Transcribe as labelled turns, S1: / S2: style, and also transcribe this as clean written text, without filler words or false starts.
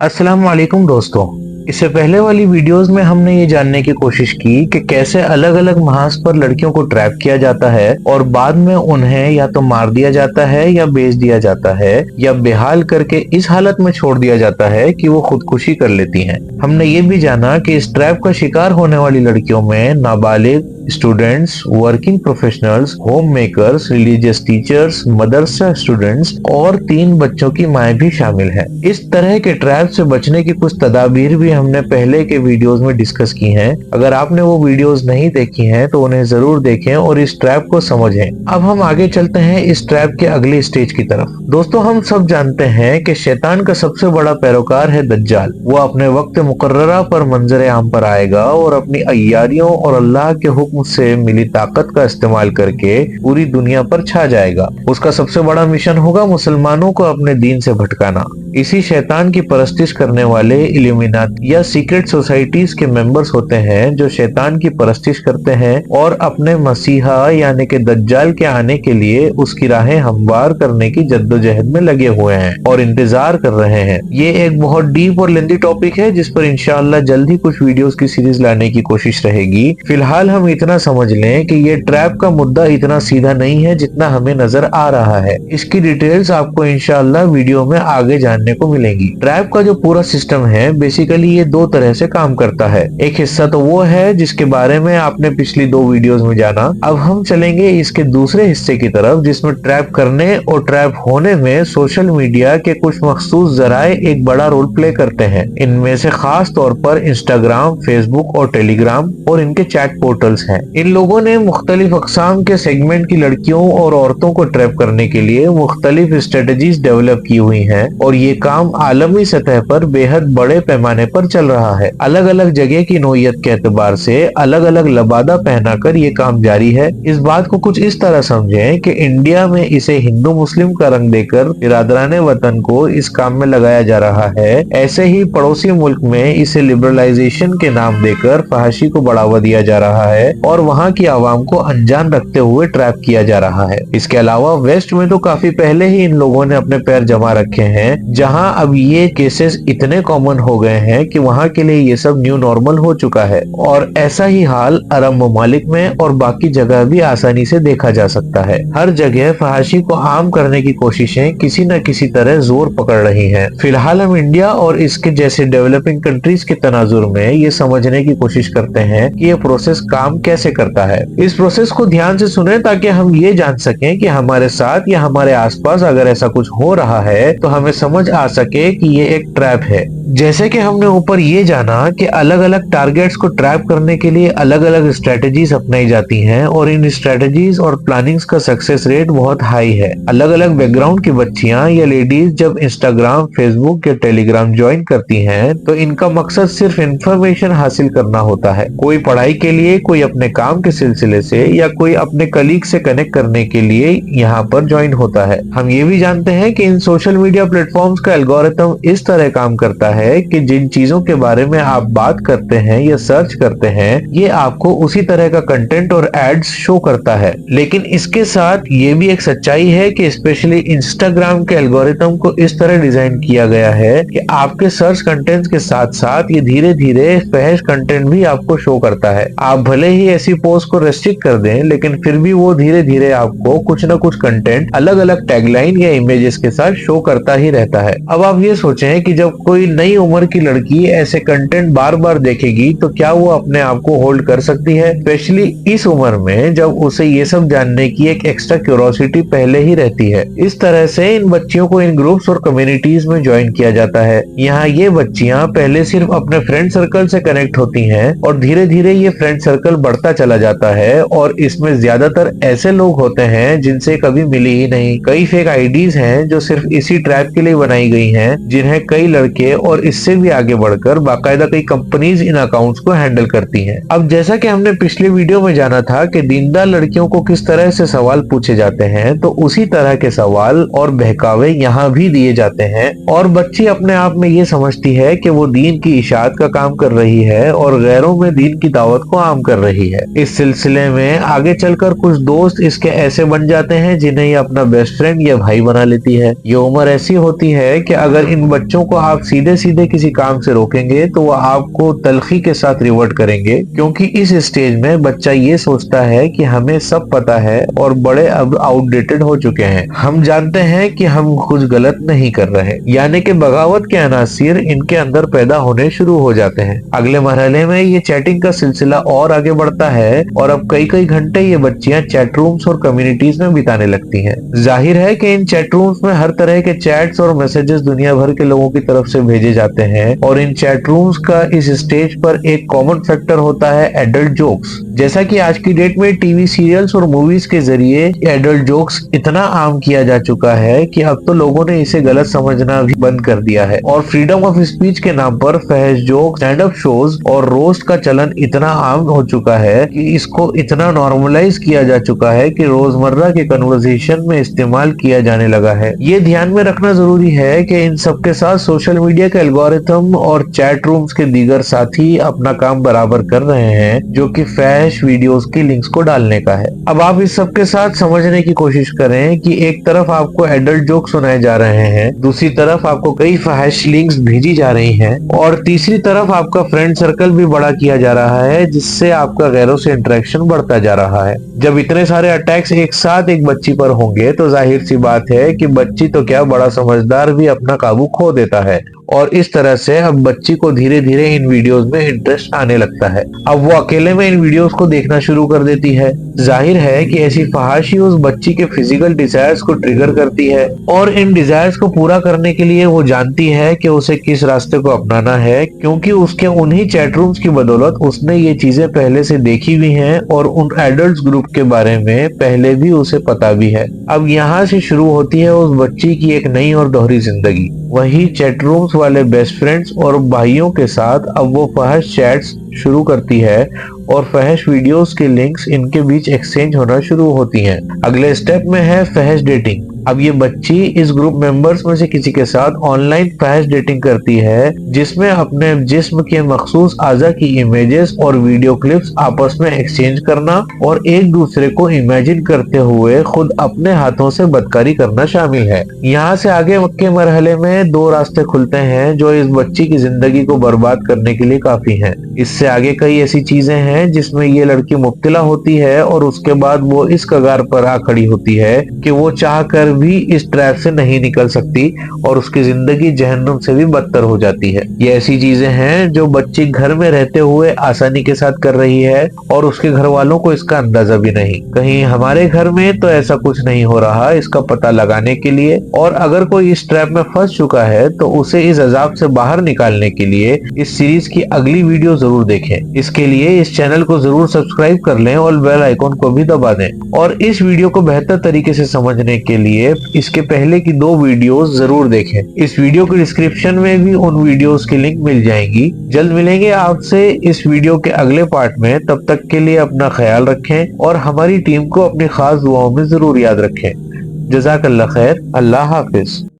S1: अस्सलाम वालेकुम दोस्तों। इससे पहले वाली वीडियोस में हमने ये जानने की कोशिश की कि कैसे अलग अलग महाज पर लड़कियों को ट्रैप किया जाता है और बाद में उन्हें या तो मार दिया जाता है या बेच दिया जाता है या बेहाल करके इस हालत में छोड़ दिया जाता है कि वो खुदकुशी कर लेती हैं। हमने ये भी जाना कि इस ट्रैप का शिकार होने वाली लड़कियों में नाबालिग, students, working professionals, home makers, religious teachers, मदरसा स्टूडेंट्स और 3 बच्चों की माएँ भी शामिल हैं। इस तरह के ट्रैप से बचने की कुछ तदाबीर भी हमने पहले के वीडियोस में डिस्कस की हैं। अगर आपने वो वीडियोस नहीं देखी हैं तो उन्हें जरूर देखें और इस ट्रैप को समझें। अब हम आगे चलते हैं इस ट्रैप के अगले स्टेज की तरफ। दोस्तों, हम सब जानते हैं कि शैतान का सबसे बड़ा पैरोकार है दज्जाल। वो अपने वक्त मुकर्ररा पर मंजर आम पर आएगा और अपनी अय्यारियों और अल्लाह के हुक्म से मिली ताकत का इस्तेमाल करके पूरी दुनिया पर छा जाएगा। उसका सबसे बड़ा मिशन होगा मुसलमानों को अपने दीन से भटकाना। इसी शैतान की परस्तिश करने वाले इल्यूमिनाती या सीक्रेट सोसाइटीज के मेंबर्स होते हैं जो शैतान की परस्तिश करते हैं और अपने मसीहा यानी कि दज्जाल के आने के लिए उसकी राहें हमवार करने की जद्दोजहद में लगे हुए हैं और इंतजार कर रहे हैं। ये एक बहुत डीप और लेंथी टॉपिक है जिस पर इंशाअल्लाह जल्द ही कुछ वीडियोस की सीरीज लाने की कोशिश रहेगी। फिलहाल हम इतना समझ लें कि ये ट्रैप का मुद्दा इतना सीधा नहीं है जितना हमें नजर आ रहा है। इसकी डिटेल्स आपको इंशाअल्लाह वीडियो में आगे जानने को मिलेंगी। ट्रैप का जो पूरा सिस्टम है बेसिकली ये 2 तरह से काम करता है। एक हिस्सा तो वो है जिसके बारे में आपने पिछली 2 वीडियोस में जाना। अब हम चलेंगे इसके दूसरे हिस्से की तरफ जिसमें ट्रैप करने और ट्रैप होने में सोशल मीडिया के कुछ मखसूस जराए एक बड़ा रोल प्ले करते हैं। इनमें से खास तौर पर इंस्टाग्राम, फेसबुक और टेलीग्राम और इनके चैट पोर्टल्स हैं। इन लोगों ने मुख्तलिफ अक़साम के सेगमेंट की लड़कियों और औरतों को ट्रैप करने के लिए मुख्तलिफ स्ट्रेटजीज डेवलप की हुई हैं और ये काम आलमी सतह पर बेहद बड़े पैमाने पर चल रहा है। अलग अलग जगह की नोयत के एतबार से अलग अलग लबादा पहनाकर ये काम जारी है। इस बात को कुछ इस तरह समझें कि इंडिया में इसे हिंदू मुस्लिम का रंग देकर बिरादराने वतन को इस काम में लगाया जा रहा है, ऐसे ही पड़ोसी मुल्क में इसे लिबरलाइजेशन के नाम देकर फहाशी को बढ़ावा दिया जा रहा है और वहाँ की आवाम को अनजान रखते हुए ट्रैप किया जा रहा है। इसके अलावा वेस्ट में तो काफी पहले ही इन लोगों ने अपने पैर जमा रखे हैं, जहां अब ये केसेस इतने कॉमन हो गए हैं कि वहां के लिए ये सब न्यू नॉर्मल हो चुका है और ऐसा ही हाल अरब ममालिक में और बाकी जगह भी आसानी से देखा जा सकता है। हर जगह फहाशी को आम करने की कोशिशें किसी न किसी तरह जोर पकड़ रही हैं। फिलहाल हम इंडिया और इसके जैसे डेवलपिंग कंट्रीज के तनाजुर में ये समझने की कोशिश करते हैं कि ये प्रोसेस काम कैसे करता है। इस प्रोसेस को ध्यान से सुने ताकि हम ये जान सकें कि हमारे साथ या हमारे आसपास अगर ऐसा कुछ हो रहा है तो हमें समझ आ सके कि ये एक ट्रैप है। जैसे कि हमने ऊपर ये जाना कि अलग अलग टारगेट्स को ट्रैप करने के लिए अलग अलग स्ट्रेटजीज अपनाई जाती हैं और इन स्ट्रेटजीज और प्लानिंग्स का सक्सेस रेट बहुत हाई है। अलग अलग बैकग्राउंड की बच्चियां या लेडीज जब इंस्टाग्राम, फेसबुक या टेलीग्राम ज्वाइन करती हैं तो इनका मकसद सिर्फ इंफॉर्मेशन हासिल करना होता है। कोई पढ़ाई के लिए, कोई अपने काम के सिलसिले से या कोई अपने कलीग से कनेक्ट करने के लिए यहाँ पर ज्वाइन होता है। हम ये भी जानते हैं कि इन सोशल मीडिया प्लेटफॉर्म्स का एल्गोरिथम इस तरह काम करता है कि जिन चीजों के बारे में आप बात करते हैं या सर्च करते हैं ये आपको उसी तरह का कंटेंट और एड्स शो करता है। लेकिन इसके साथ ये भी एक सच्चाई है कि स्पेशली इंस्टाग्राम के एल्गोरिथम को इस तरह डिजाइन किया गया है कि आपके सर्च कंटेंट के साथ साथ ये धीरे धीरे फहश कंटेंट भी आपको शो करता है। आप भले ही ऐसी पोस्ट को रेस्ट्रिक्ट कर दें लेकिन फिर भी वो धीरे धीरे आपको कुछ न कुछ कंटेंट अलग अलग टैगलाइन या इमेजेस के साथ शो करता ही रहता है। अब आप ये सोचें कि जब कोई नई उम्र की लड़की ऐसे कंटेंट बार बार देखेगी तो क्या वो अपने आप को होल्ड कर सकती है, स्पेशली इस उम्र में जब उसे ये सब जानने की एक एक्स्ट्रा क्यूरोसिटी पहले ही रहती है। इस तरह से इन बच्चियों को इन ग्रुप्स और कम्युनिटीज में ज्वाइन किया जाता है। यहाँ ये बच्चियां पहले सिर्फ अपने फ्रेंड सर्कल से कनेक्ट होती हैं और धीरे धीरे ये फ्रेंड सर्कल बढ़ता चला जाता है और इसमें ज्यादातर ऐसे लोग होते हैं जिनसे कभी मिली ही नहीं। कई फेक आईडीज हैं जो सिर्फ इसी ट्रैप के लिए बनाई गई हैं, जिन्हें कई लड़के और इससे भी आगे बढ़कर बाकायदा कई कंपनीज इन अकाउंट्स को हैंडल करती हैं। अब जैसा कि हमने पिछले वीडियो में जाना था कि दीनदार लड़कियों को किस तरह से सवाल पूछे जाते हैं, तो उसी तरह के सवाल और बहकावे यहाँ भी दिए जाते हैं और बच्ची अपने आप में ये समझती है कि वो दीन की इशाअत का काम कर रही है और गैरों में दीन की दावत को आम कर रही है। इस सिलसिले में आगे चलकर कुछ दोस्त इसके ऐसे बन जाते हैं जिन्हें ये अपना बेस्ट फ्रेंड या भाई बना लेती है। ये उम्र ऐसी होती है कि अगर इन बच्चों को आप सीधे सीधे किसी काम से रोकेंगे तो वो आपको तलखी के साथ रिवर्ट करेंगे, क्योंकि इस स्टेज में बच्चा ये सोचता है कि हमें सब पता है और बड़े अब आउटडेटेड हो चुके हैं, हम जानते हैं कि हम कुछ गलत नहीं कर रहे, यानी कि बगावत के अनासिर इनके अंदर पैदा होने शुरू हो जाते हैं। अगले मरहले में ये चैटिंग का सिलसिला और आगे बढ़ता है और अब कई कई घंटे ये बच्चियां चैट रूम्स और कम्युनिटीज में बिताने लगती हैं। जाहिर है कि इन चैट रूम्स में हर तरह के चैट्स और मैसेजेस दुनिया भर के लोगों की तरफ से भेजे जाते हैं और इन चैट रूम्स का इस स्टेज पर एक कॉमन फैक्टर होता है एडल्ट जोक्स। जैसा कि आज की डेट में टीवी सीरियल्स और मूवीज के जरिए एडल्ट जोक्स इतना आम किया जा चुका है कि अब तो लोगों ने इसे गलत समझना भी बंद कर दिया है और फ्रीडम ऑफ स्पीच के नाम पर फहश जोक, स्टैंड अप शोज और रोस्ट का चलन इतना आम हो चुका है कि इसको इतना नॉर्मलाइज किया जा चुका है कि रोजमर्रा के कन्वर्सेशन में इस्तेमाल किया जाने लगा है। ये ध्यान में रखना जरूरी है कि इन सबके साथ सोशल मीडिया के एल्गोरिथम और चैट रूम्स के दीगर साथी अपना काम बराबर कर रहे हैं, जो कि फहश वीडियोस की लिंक्स को डालने का है। अब आप इस सबके साथ समझने की कोशिश करें कि एक तरफ आपको एडल्ट जोक सुनाए जा रहे हैं, दूसरी तरफ आपको कई फहश लिंक्स भेजी जा रही हैं और तीसरी तरफ आपका फ्रेंड सर्कल भी बड़ा किया जा रहा है, जिससे आपका गैरों से इंटरेक्शन बढ़ता जा रहा है। जब इतने सारे अटैक्स एक साथ एक बच्ची पर होंगे तो जाहिर सी बात है कि बच्ची तो क्या, बड़ा समझदार भी अपना काबू खो देता है और इस तरह से अब बच्ची को धीरे धीरे इन वीडियोस में इंटरेस्ट आने लगता है। अब वो अकेले में इन वीडियोस को देखना शुरू कर देती है। जाहिर है कि ऐसी फहाशी उस बच्ची के फिजिकल डिजायर्स को ट्रिगर करती है और इन डिजायर्स को पूरा करने के लिए वो जानती है कि उसे किस रास्ते को अपनाना है, क्योंकि उसके उन्हीं चैट रूम्स की बदौलत उसने ये चीजें पहले से देखी हुई हैं और उन एडल्ट ग्रुप के बारे में पहले भी उसे पता भी है। अब यहाँ से शुरू होती है उस बच्ची की एक नई और दोहरी जिंदगी। वही चैट रूम्स वाले बेस्ट फ्रेंड्स और भाइयों के साथ अब वो फहश चैट्स शुरू करती है और फहश वीडियोस के लिंक्स इनके बीच एक्सचेंज होना शुरू होती हैं। अगले स्टेप में है फहश डेटिंग। अब ये बच्ची इस ग्रुप मेंबर्स में से किसी के साथ ऑनलाइन फहश डेटिंग करती है, जिसमें अपने जिस्म के मखसूस आज़ा की इमेजेस और वीडियो क्लिप्स आपस में एक्सचेंज करना और एक दूसरे को इमेजिन करते हुए खुद अपने हाथों से बदकारी करना शामिल है। यहाँ से आगे के मरहले में दो रास्ते खुलते हैं जो इस बच्ची की जिंदगी को बर्बाद करने के लिए काफी हैं। इससे आगे कई ऐसी चीजें हैं जिसमें ये लड़की मुब्तला होती है और उसके बाद वो इस कगार पर आ खड़ी होती है कि वो चाह कर भी इस ट्रैप से नहीं निकल सकती और उसकी जिंदगी जहन्नुम से भी बदतर हो जाती है। ये ऐसी चीजें हैं जो बच्ची घर में रहते हुए आसानी के साथ कर रही है और उसके घर वालों को इसका अंदाजा भी नहीं। कहीं हमारे घर में तो ऐसा कुछ नहीं हो रहा, इसका पता लगाने के लिए और अगर कोई इस ट्रैप में फंस चुका है तो उसे इस अजाब से बाहर निकालने के लिए इस सीरीज की अगली वीडियो जरूर देखें। इसके लिए इस चैनल को जरूर सब्सक्राइब कर लें और बेल आइकॉन को भी दबा दें और इस वीडियो को बेहतर तरीके से समझने के लिए इसके पहले की दो वीडियोस जरूर देखें। इस वीडियो के डिस्क्रिप्शन में भी उन वीडियोस की लिंक मिल जाएंगी। जल्द मिलेंगे आपसे इस वीडियो के अगले पार्ट में। तब तक के लिए अपना ख्याल रखें और हमारी टीम को अपनी खास दुआओं में जरूर याद रखें। जज़ाकल्लाह खैर। अल्लाह हाफिज।